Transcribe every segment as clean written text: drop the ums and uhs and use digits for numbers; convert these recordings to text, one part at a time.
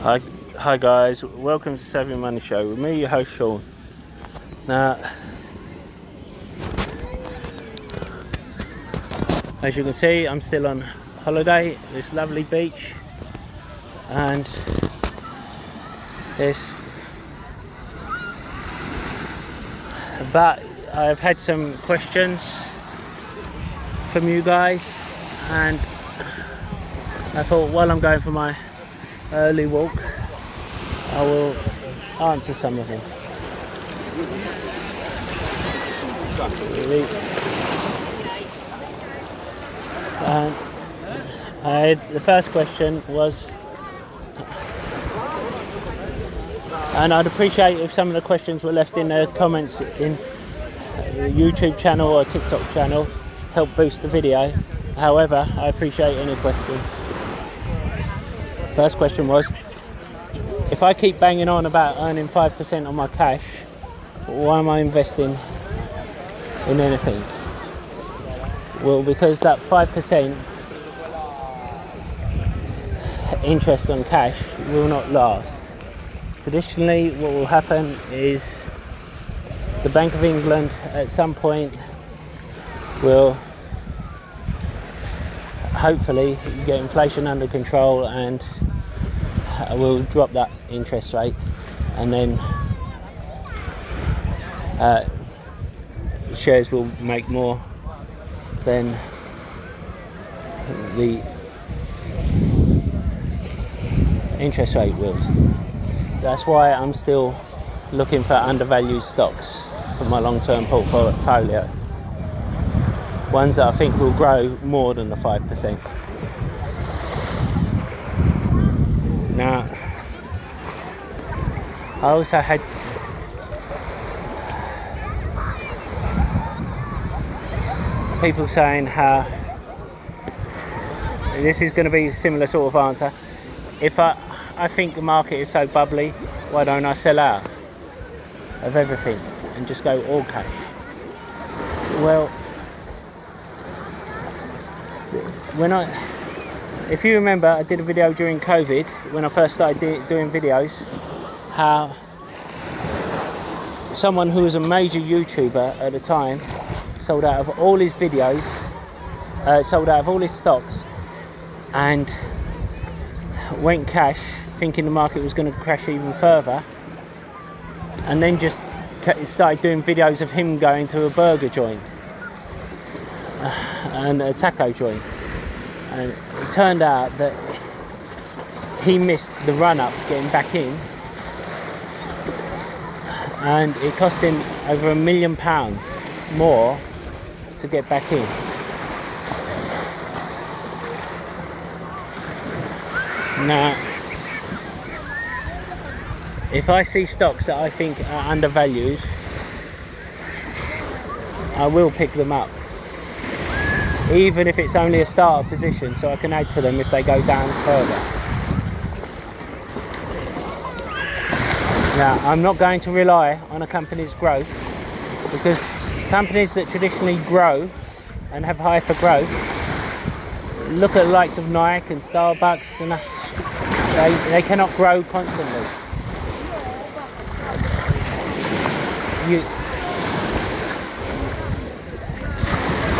Hi guys, welcome to SavvyMoneyShow with me, your host Sean. Now, as you can see, I'm still on holiday at this lovely beach, and but I've had some questions from you guys, and I thought while I'm going for my early walk, I will answer some of them. The first question was, and I'd appreciate if some of the questions were left in the comments in the YouTube channel or TikTok channel, help boost the video. However, I appreciate any questions. First question was, if I keep banging on about earning 5% on my cash, why am I investing in anything? Well, because that 5% interest on cash will not last. Traditionally, what will happen is the Bank of England at some point will hopefully get inflation under control and will drop that interest rate, and then shares will make more than the interest rate will. That's why I'm still looking for undervalued stocks for my long-term portfolio, ones that I think will grow more than the 5%. Now, I also had people saying how this is going to be a similar sort of answer. If I think the market is so bubbly, why don't I sell out of everything and just go all cash? Well, if you remember, I did a video during COVID when I first started doing videos, how someone who was a major YouTuber at the time sold out of all his videos, sold out of all his stocks, and went cash thinking the market was going to crash even further, and then just started doing videos of him going to a burger joint and a taco joint. And it turned out that he missed the run-up getting back in, and it cost him over £1 million more to get back in. Now, if I see stocks that I think are undervalued, I will pick them up, even if it's only a starter position, so I can add to them if they go down further. Now, I'm not going to rely on a company's growth, because companies that traditionally grow and have hyper growth, look at the likes of Nike and Starbucks, and they cannot grow constantly.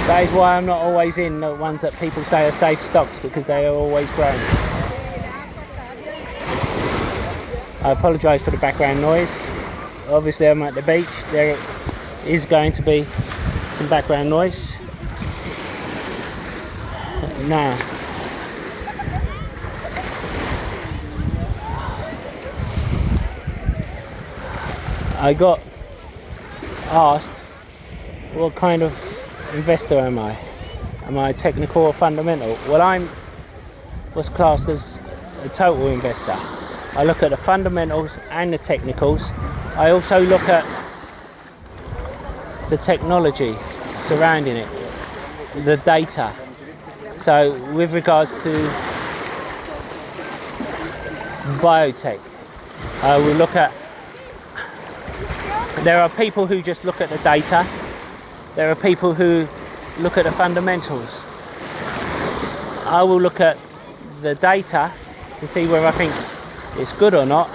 That is why I'm not always in the ones that people say are safe stocks, because they are always growing. I apologise for the background noise. Obviously I'm at the beach. There is going to be some background noise. Now, I got asked, what kind of investor am I? Am I technical or fundamental? Well, I'm what's classed as a total investor. I look at the fundamentals and the technicals. I also look at the technology surrounding it, the data. So with regards to biotech, I will look at, there are people who just look at the data. There are people who look at the fundamentals. I will look at the data to see where I think it's good or not.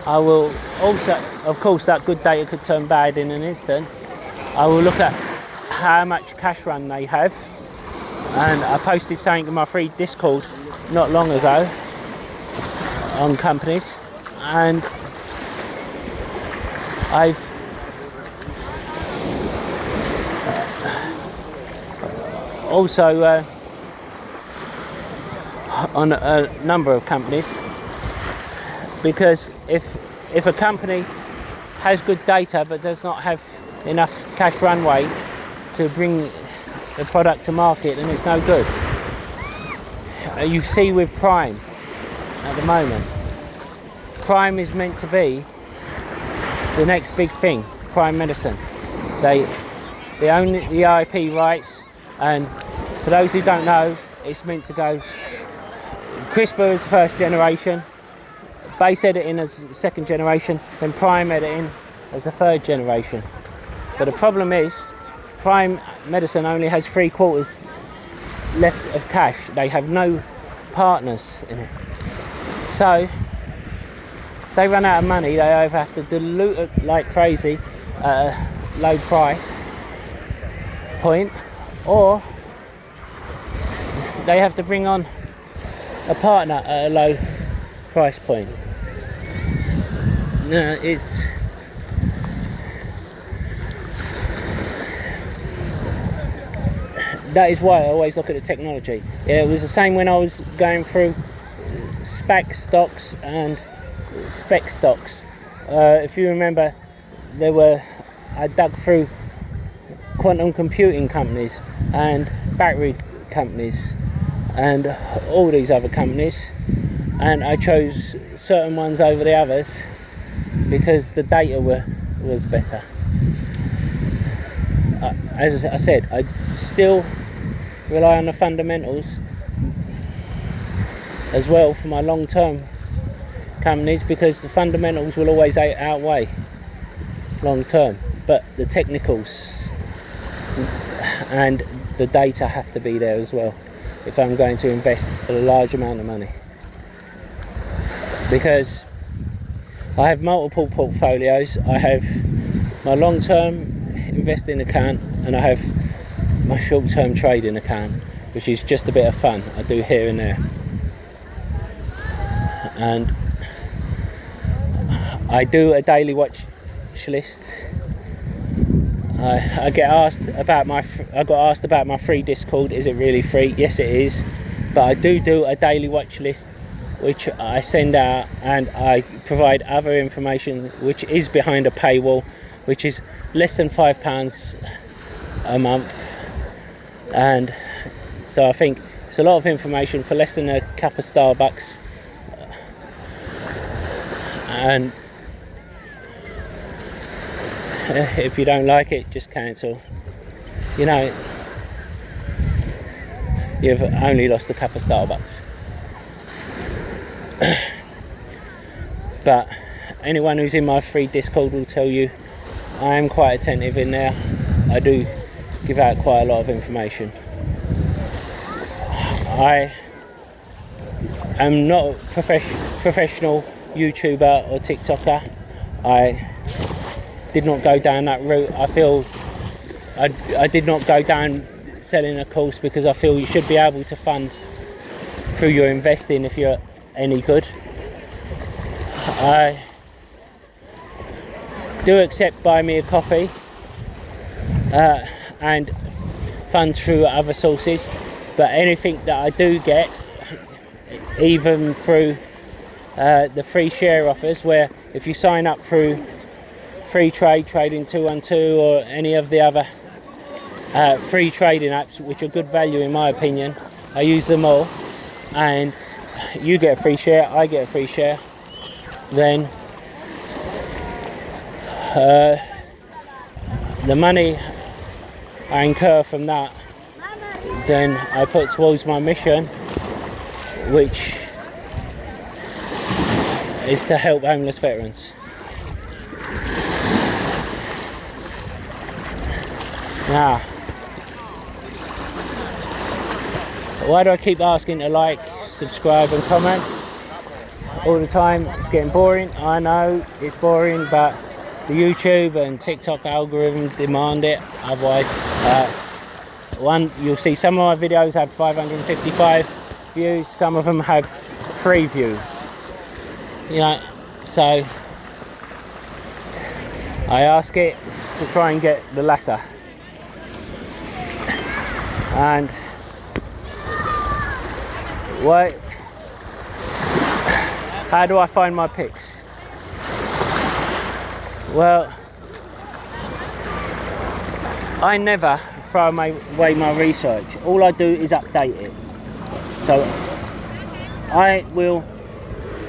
I will also, of course, that good data could turn bad in an instant. I will look at how much cash run they have, and I posted something in my free Discord not long ago on companies, and I've also on a number of companies, because if a company has good data but does not have enough cash runway to bring the product to market, then it's no good. You see with Prime at the moment, Prime is meant to be the next big thing, Prime Medicine. They own the IP rights, and for those who don't know, it's meant to go CRISPR as first generation, base editing as second generation, then Prime editing as a third generation. But the problem is, Prime Medicine only has 3/4 left of cash. They have no partners in it. So if they run out of money, they either have to dilute it like crazy at a low price point, or they have to bring on a partner at a low price point. No, that is why I always look at the technology. It was the same when I was going through SPAC stocks and spec stocks. If you remember, I dug through quantum computing companies and battery companies and all these other companies, and I chose certain ones over the others because the data was better. As I said, I still rely on the fundamentals as well for my long-term companies, because the fundamentals will always outweigh long-term, but the technicals and the data have to be there as well if I'm going to invest a large amount of money, because I have multiple portfolios. I have my long-term investing account and I have my short-term trading account, which is just a bit of fun I do here and there. And I do a daily watch list. I got asked about my free Discord. Is it really free? Yes, it is. But I do a daily watch list, which I send out, and I provide other information which is behind a paywall, which is less than £5 a month. And so I think it's a lot of information for less than a cup of Starbucks. And if you don't like it, just cancel. You know, you've only lost a cup of Starbucks. But anyone who's in my free Discord will tell you I am quite attentive in there. I do give out quite a lot of information. I am not a professional YouTuber or TikToker. I did not go down that route. I feel I did not go down selling a course, because I feel you should be able to fund through your investing if you're any good. I do accept buy me a coffee and funds through other sources, but anything that I do get, even through the free share offers, where if you sign up through Freetrade, Trading 212, or any of the other free trading apps, which are good value in my opinion, I use them all, and you get a free share, I get a free share, then the money I incur from that, then I put towards my mission, which is to help homeless veterans. Now, why do I keep asking to like, subscribe and comment? all the time. It's getting boring. I know it's boring, but the YouTube and TikTok algorithms demand it. Otherwise, you'll see some of my videos have 555 views. Some of them have 3 views. You know, so I ask it to try and get the latter. And how do I find my picks? Well, I never throw away my research. All I do is update it. So I will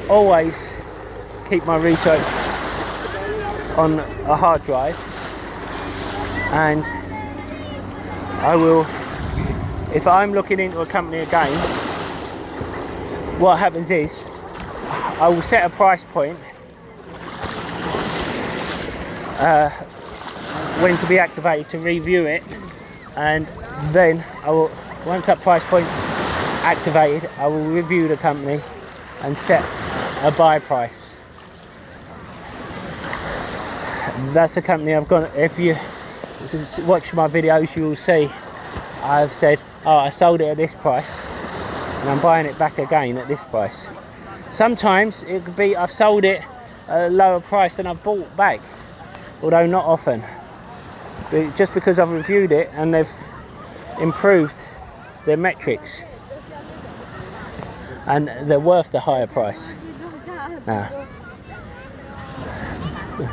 always keep my research on a hard drive, and I will, if I'm looking into a company again, what happens is I will set a price point when to be activated to review it, and then I will, once that price point's activated, I will review the company and set a buy price. That's a company I've got. If you watch my videos, you will see I've said, oh, I sold it at this price and I'm buying it back again at this price. Sometimes it could be I've sold it at a lower price than I've bought back, although not often. But just because I've reviewed it and they've improved their metrics and they're worth the higher price. Now,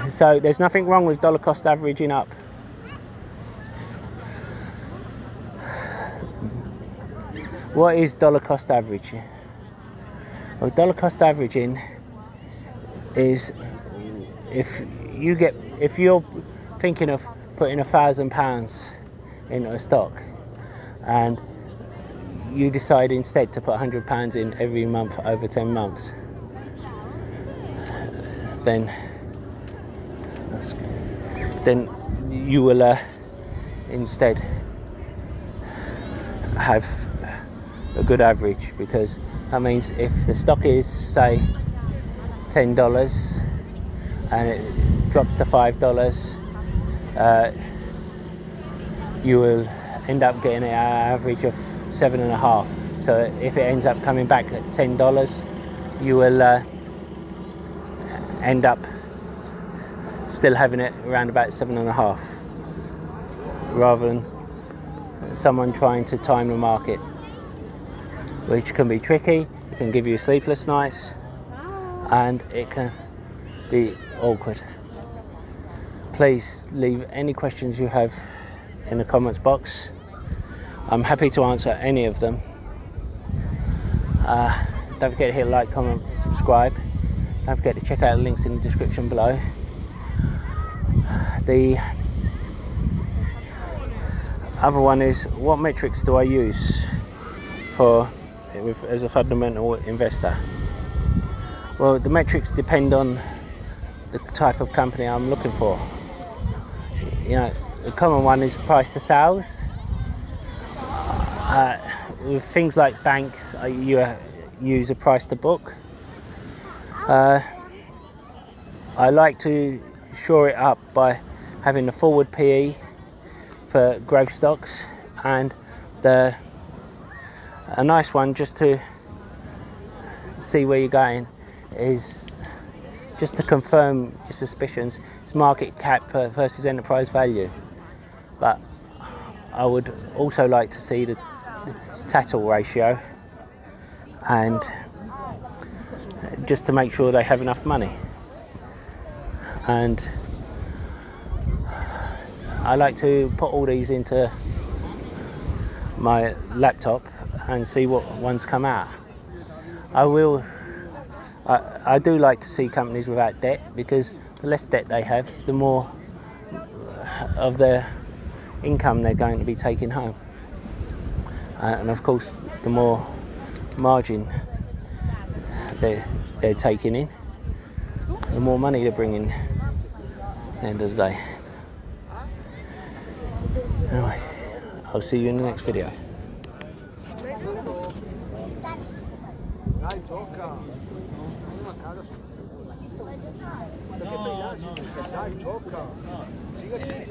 so there's nothing wrong with dollar cost averaging up. What is dollar cost averaging? Well, dollar cost averaging is if you're thinking of putting £1,000 into a stock and you decide instead to put £100 in every month over 10 months, then you will instead have a good average, because that means if the stock is, say, $10 and it drops to $5, you will end up getting an average of 7.5. So if it ends up coming back at $10, you will end up still having it around about 7.5, rather than someone trying to time the market, which can be tricky. It can give you sleepless nights and it can be awkward. Please leave any questions you have in the comments box. I'm happy to answer any of them. Don't forget to hit like, comment, subscribe. Don't forget to check out the links in the description below. The other one is, what metrics do I use as a fundamental investor? Well, the metrics depend on the type of company I'm looking for. You know, the common one is price to sales. With things like banks, you use a price to book. I like to shore it up by having the forward PE for growth stocks, and a nice one just to see where you're going is just to confirm your suspicions. It's market cap versus enterprise value, but I would also like to see the tattle ratio, and just to make sure they have enough money. And I like to put all these into my laptop and see what ones come out. I do like to see companies without debt, because the less debt they have, the more of their income they're going to be taking home, and of course the more margin they're taking in, the more money they're bringing at the end of the day. Anyway, I'll see you in the next video. caros. No, no. Tocca.